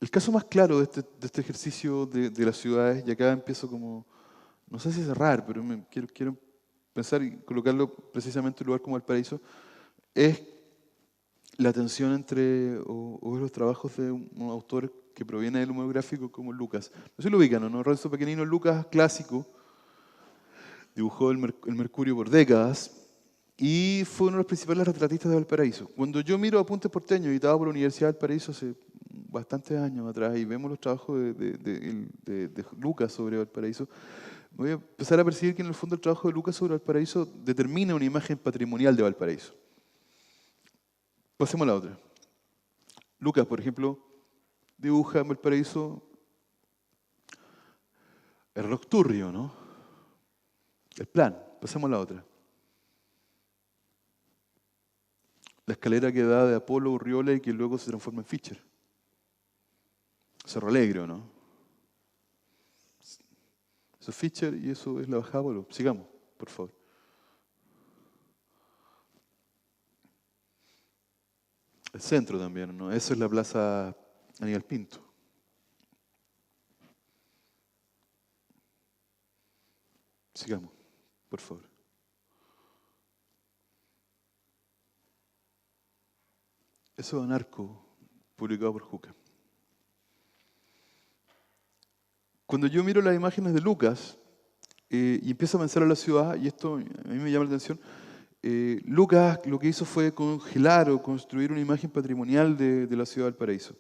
El caso más claro de este ejercicio de las ciudades, y acá empiezo como, no sé si cerrar, pero quiero pensar y colocarlo precisamente en un lugar como Valparaíso, es la tensión entre, o los trabajos de un autor que proviene del humor gráfico como Lucas. No sé si lo ubican, ¿no? Renzo Pequenino, Lucas, clásico, dibujó el Mercurio por décadas y fue uno de los principales retratistas de Valparaíso. Cuando yo miro Apuntes Porteños, editado por la Universidad de Valparaíso hace bastantes años atrás, y vemos los trabajos de Lucas sobre Valparaíso, voy a empezar a percibir que en el fondo el trabajo de Lucas sobre Valparaíso determina una imagen patrimonial de Valparaíso. Pasemos a la otra. Lucas, por ejemplo, dibuja en Valparaíso el reloj Turrio, ¿no? El plan. Pasemos a la otra. La escalera que da de Apolo a Urriola y que luego se transforma en Fischer. Cerro Alegre, ¿no? Eso es Fischer y eso es la bajada Apolo. Sigamos, por favor. El centro también, ¿no? Eso es la plaza Aníbal Pinto. Sigamos, por favor. Eso es Anarco, publicado por Juca. Cuando yo miro las imágenes de Lucas y empiezo a pensar en la ciudad, y esto a mí me llama la atención, Lucas lo que hizo fue congelar o construir una imagen patrimonial de la ciudad del Paraíso.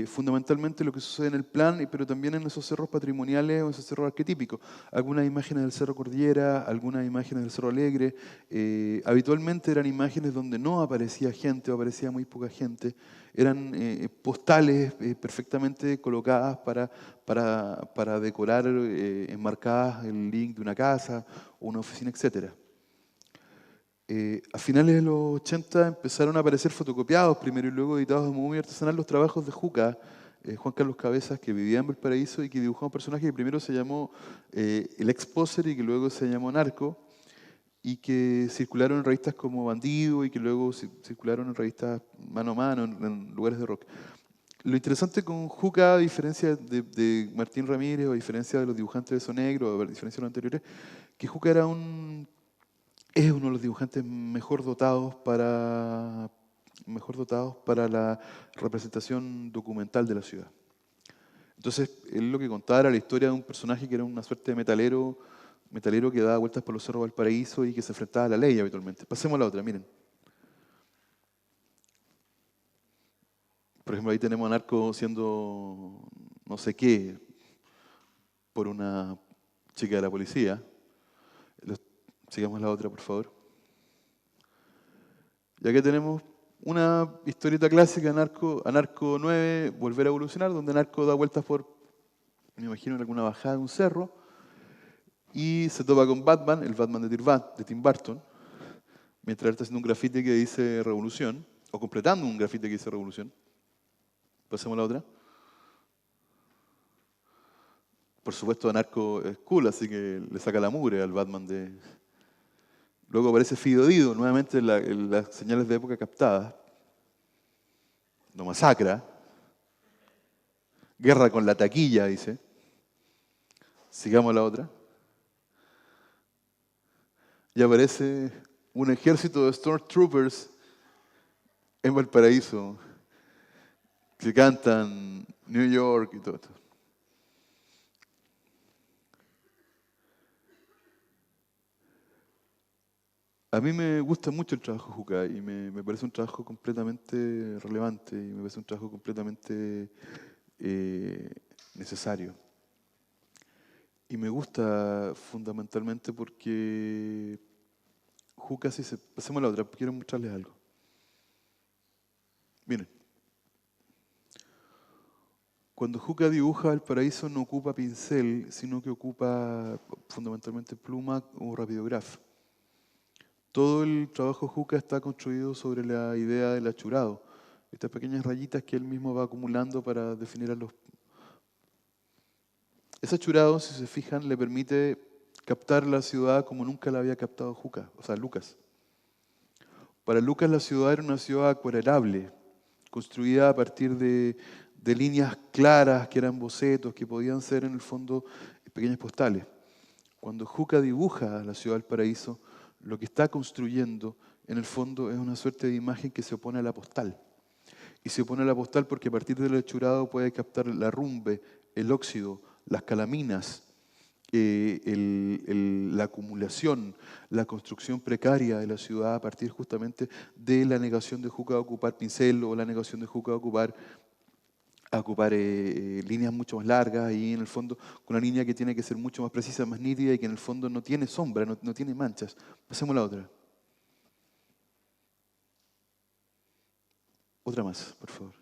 Fundamentalmente lo que sucede en el plan, pero también en esos cerros patrimoniales o esos cerros arquetípicos. Algunas imágenes del Cerro Cordillera, algunas imágenes del Cerro Alegre. Habitualmente eran imágenes donde no aparecía gente o aparecía muy poca gente. Eran postales perfectamente colocadas para decorar, enmarcadas el link de una casa o una oficina, etcétera. A finales de los 80 empezaron a aparecer fotocopiados primero y luego editados de modo muy artesanal los trabajos de Juca, Juan Carlos Cabezas, que vivía en Valparaíso y que dibujó un personaje que primero se llamó el ex-Poser y que luego se llamó Narco, y que circularon en revistas como Bandido y que luego circularon en revistas mano a mano, en lugares de rock. Lo interesante con Juca, a diferencia de Martín Ramírez o a diferencia de los dibujantes de Sonegro, o a diferencia de los anteriores, que Juca es uno de los dibujantes mejor dotados para la representación documental de la ciudad. Entonces, él lo que contaba era la historia de un personaje que era una suerte de metalero que daba vueltas por los cerros de Valparaíso y que se enfrentaba a la ley habitualmente. Pasemos a la otra, miren. Por ejemplo, ahí tenemos a Narco siendo no sé qué por una chica de la policía. Sigamos la otra, por favor. Ya que tenemos una historieta clásica, Anarco 9, Volver a evolucionar, donde Anarco da vueltas por, me imagino, en alguna bajada de un cerro, y se topa con Batman, el Batman de Tim Burton, mientras él está haciendo un grafite que dice Revolución, o completando un grafite que dice Revolución. Pasemos a la otra. Por supuesto, Anarco es cool, así que le saca la mugre al Batman de... Luego aparece Fido Dido, nuevamente en las señales de época captadas. Lo masacra. Guerra con la taquilla, dice. Sigamos a la otra. Y aparece un ejército de Stormtroopers en Valparaíso que cantan New York y todo esto. A mí me gusta mucho el trabajo de Juca y me parece un trabajo completamente relevante y me parece un trabajo completamente eh, necesario. Y me gusta fundamentalmente porque Juca, si se... Pasemos a la otra, quiero mostrarles algo. Miren, cuando Juca dibuja el paraíso no ocupa pincel, sino que ocupa fundamentalmente pluma o rapidograph. Todo el trabajo de Juca está construido sobre la idea del achurado, estas pequeñas rayitas que él mismo va acumulando para definir a los... Ese achurado, si se fijan, le permite captar la ciudad como nunca la había captado Juca, o sea, Lucas. Para Lucas la ciudad era una ciudad acuarelable, construida a partir de de líneas claras, que eran bocetos, que podían ser en el fondo pequeñas postales. Cuando Juca dibuja la ciudad del paraíso, lo que está construyendo en el fondo es una suerte de imagen que se opone a la postal. Y se opone a la postal porque a partir del hechurado puede captar la rumbe, el óxido, las calaminas, la acumulación, la construcción precaria de la ciudad a partir justamente de la negación de Juca a ocupar pincel o la negación de Juca a ocupar líneas mucho más largas y en el fondo con una línea que tiene que ser mucho más precisa, más nítida y que en el fondo no tiene sombra, no tiene manchas. Pasemos a la otra. Otra más, por favor.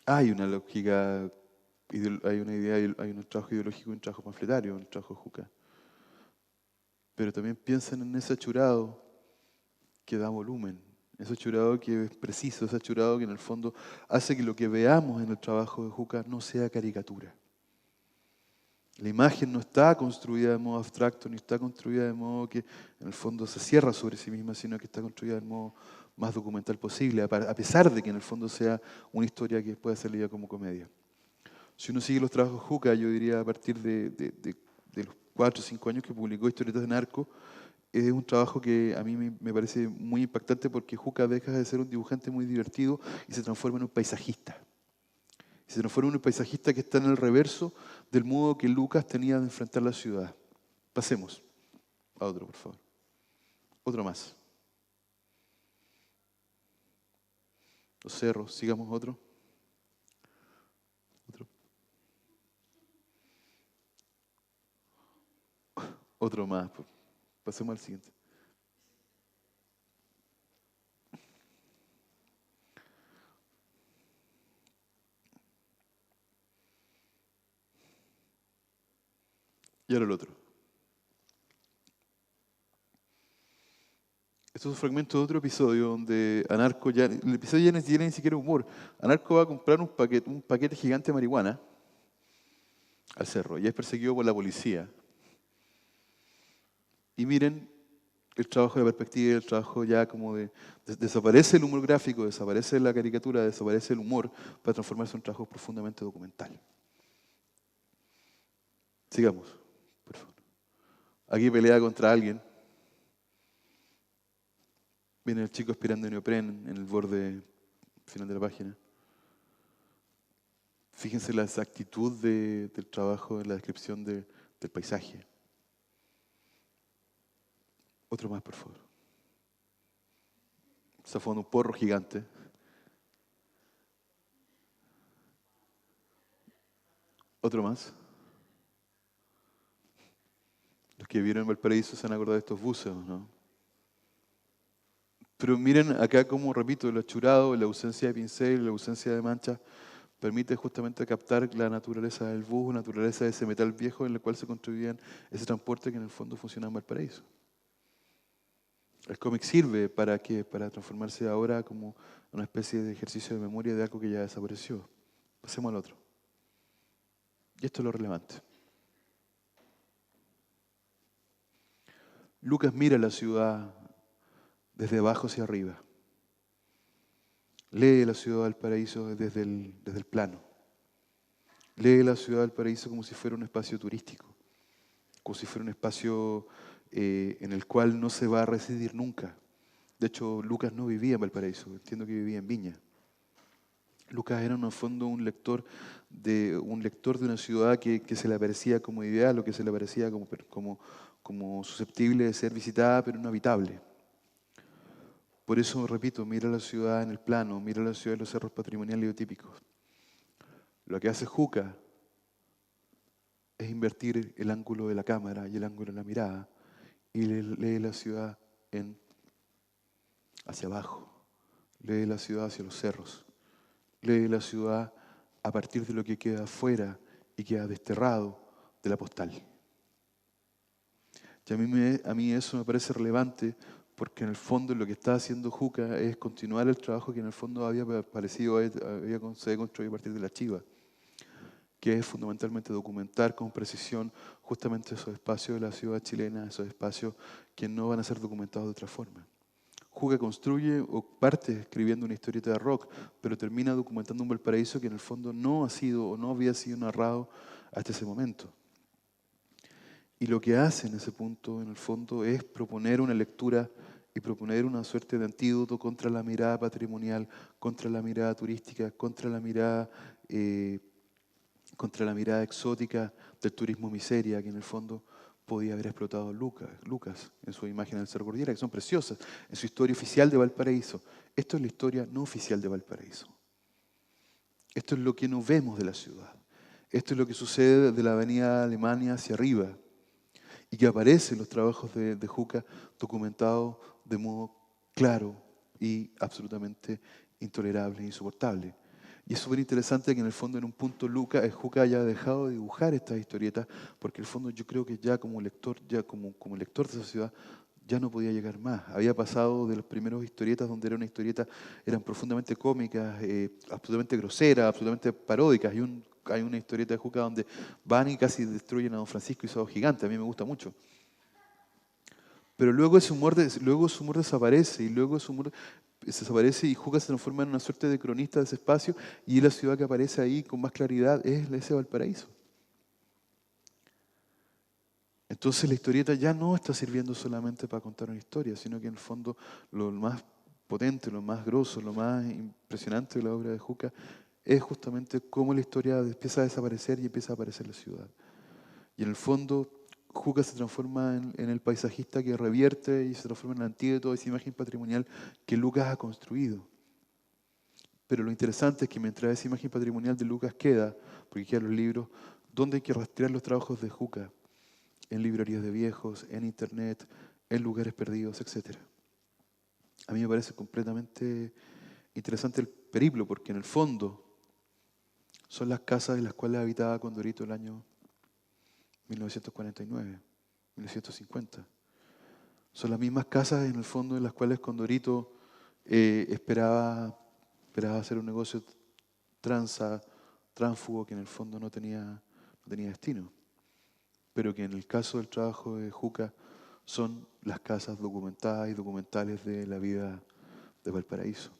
Hay una lógica, hay una idea, hay un trabajo ideológico y un trabajo panfletario, un trabajo de Juca. Pero también piensan en ese achurado que da volumen, ese achurado que es preciso, ese achurado que en el fondo hace que lo que veamos en el trabajo de Juca no sea caricatura. La imagen no está construida de modo abstracto, ni está construida de modo que en el fondo se cierra sobre sí misma, sino que está construida del modo más documental posible, a pesar de que en el fondo sea una historia que pueda ser leída como comedia. Si uno sigue los trabajos de Juca, yo diría a partir de los 4 o 5 años que publicó Historietas de Narco, es un trabajo que a mí me parece muy impactante porque Juca deja de ser un dibujante muy divertido y se transforma en un paisajista. Se transforma en un paisajista que está en el reverso del modo que Lucas tenía de enfrentar la ciudad. Pasemos a otro, por favor. Otro más. Los cerros, sigamos otro. Otro, otro más. Pasemos al siguiente. Y ahora el otro. Esto es un fragmento de otro episodio donde Anarco ya, el episodio ya no tiene ni siquiera humor. Anarco va a comprar un paquete gigante de marihuana al cerro y es perseguido por la policía. Y miren el trabajo de perspectiva, el trabajo ya como desaparece el humor gráfico, desaparece la caricatura, desaparece el humor para transformarse en un trabajo profundamente documental. Sigamos, por favor. Aquí pelea contra alguien. Viene el chico aspirando neopren en el borde final de la página. Fíjense la exactitud del trabajo en la descripción del paisaje. Otro más, por favor. Zafando un porro gigante. Otro más. Los que vieron Valparaíso se han acordado de estos buceos, ¿no? Pero miren acá como, repito, el achurado, la ausencia de pincel, la ausencia de mancha, permite justamente captar la naturaleza del bus, la naturaleza de ese metal viejo en el cual se construían ese transporte que en el fondo funcionaba en Valparaíso. El cómic sirve para que para transformarse ahora como una especie de ejercicio de memoria de algo que ya desapareció. Pasemos al otro. Y esto es lo relevante. Lucas mira la ciudad desde abajo hacia arriba. Lee la ciudad del paraíso desde el plano. Lee la ciudad del paraíso como si fuera un espacio turístico, como si fuera un espacio en el cual no se va a residir nunca. De hecho, Lucas no vivía en Valparaíso, entiendo que vivía en Viña. Lucas era en el fondo un lector de una ciudad que se le aparecía como ideal o que se le aparecía como susceptible de ser visitada, pero no habitable. Por eso, repito, mira la ciudad en el plano, mira la ciudad en los cerros patrimoniales y típicos. Lo que hace Juca es invertir el ángulo de la cámara y el ángulo de la mirada y lee la ciudad hacia abajo, lee la ciudad hacia los cerros, lee la ciudad a partir de lo que queda afuera y queda desterrado de la postal. Y a mí eso me parece relevante porque en el fondo lo que está haciendo Juca es continuar el trabajo que en el fondo se había construido a partir de la chiva, que es fundamentalmente documentar con precisión justamente esos espacios de la ciudad chilena, esos espacios que no van a ser documentados de otra forma. Juga construye o parte escribiendo una historieta de rock, pero termina documentando un Valparaíso que en el fondo no ha sido o no había sido narrado hasta ese momento. Y lo que hace en ese punto, en el fondo, es proponer una lectura y proponer una suerte de antídoto contra la mirada patrimonial, contra la mirada turística, eh, contra la mirada exótica del turismo miseria, que en el fondo podía haber explotado Lucas en su imagen del Cerro Cordillera, que son preciosas, en su historia oficial de Valparaíso. Esto es la historia no oficial de Valparaíso. Esto es lo que no vemos de la ciudad. Esto es lo que sucede de la avenida Alemania hacia arriba y que aparece en los trabajos de Juca documentado de modo claro y absolutamente intolerable e insoportable. Y es súper interesante que en el fondo en un punto Juca haya dejado de dibujar estas historietas, porque en el fondo yo creo que ya como lector, ya como lector de esa ciudad, ya no podía llegar más. Había pasado de los primeros historietas donde era una historieta, eran profundamente cómicas, absolutamente groseras, absolutamente paródicas. Hay una historieta de Juca donde van y casi destruyen a Don Francisco y Sábado Gigante. A mí me gusta mucho. Pero luego su humor desaparece y luego su humor desaparece y Juca se transforma en una suerte de cronista de ese espacio y la ciudad que aparece ahí con más claridad es ese Valparaíso. Entonces la historieta ya no está sirviendo solamente para contar una historia, sino que en el fondo lo más potente, lo más grosso, lo más impresionante de la obra de Juca es justamente cómo la historia empieza a desaparecer y empieza a aparecer la ciudad. Y en el fondo Juca se transforma en el paisajista que revierte y se transforma en el antídoto de esa imagen patrimonial que Lucas ha construido. Pero lo interesante es que mientras esa imagen patrimonial de Lucas queda, porque quedan los libros, ¿dónde hay que rastrear los trabajos de Juca? En librerías de viejos, en internet, en lugares perdidos, etc. A mí me parece completamente interesante el periplo, porque en el fondo son las casas en las cuales habitaba Condorito el año 1949, 1950. Son las mismas casas en el fondo en las cuales Condorito esperaba hacer un negocio tránsfugo que en el fondo no tenía destino, pero que en el caso del trabajo de Juca son las casas documentadas y documentales de la vida de Valparaíso.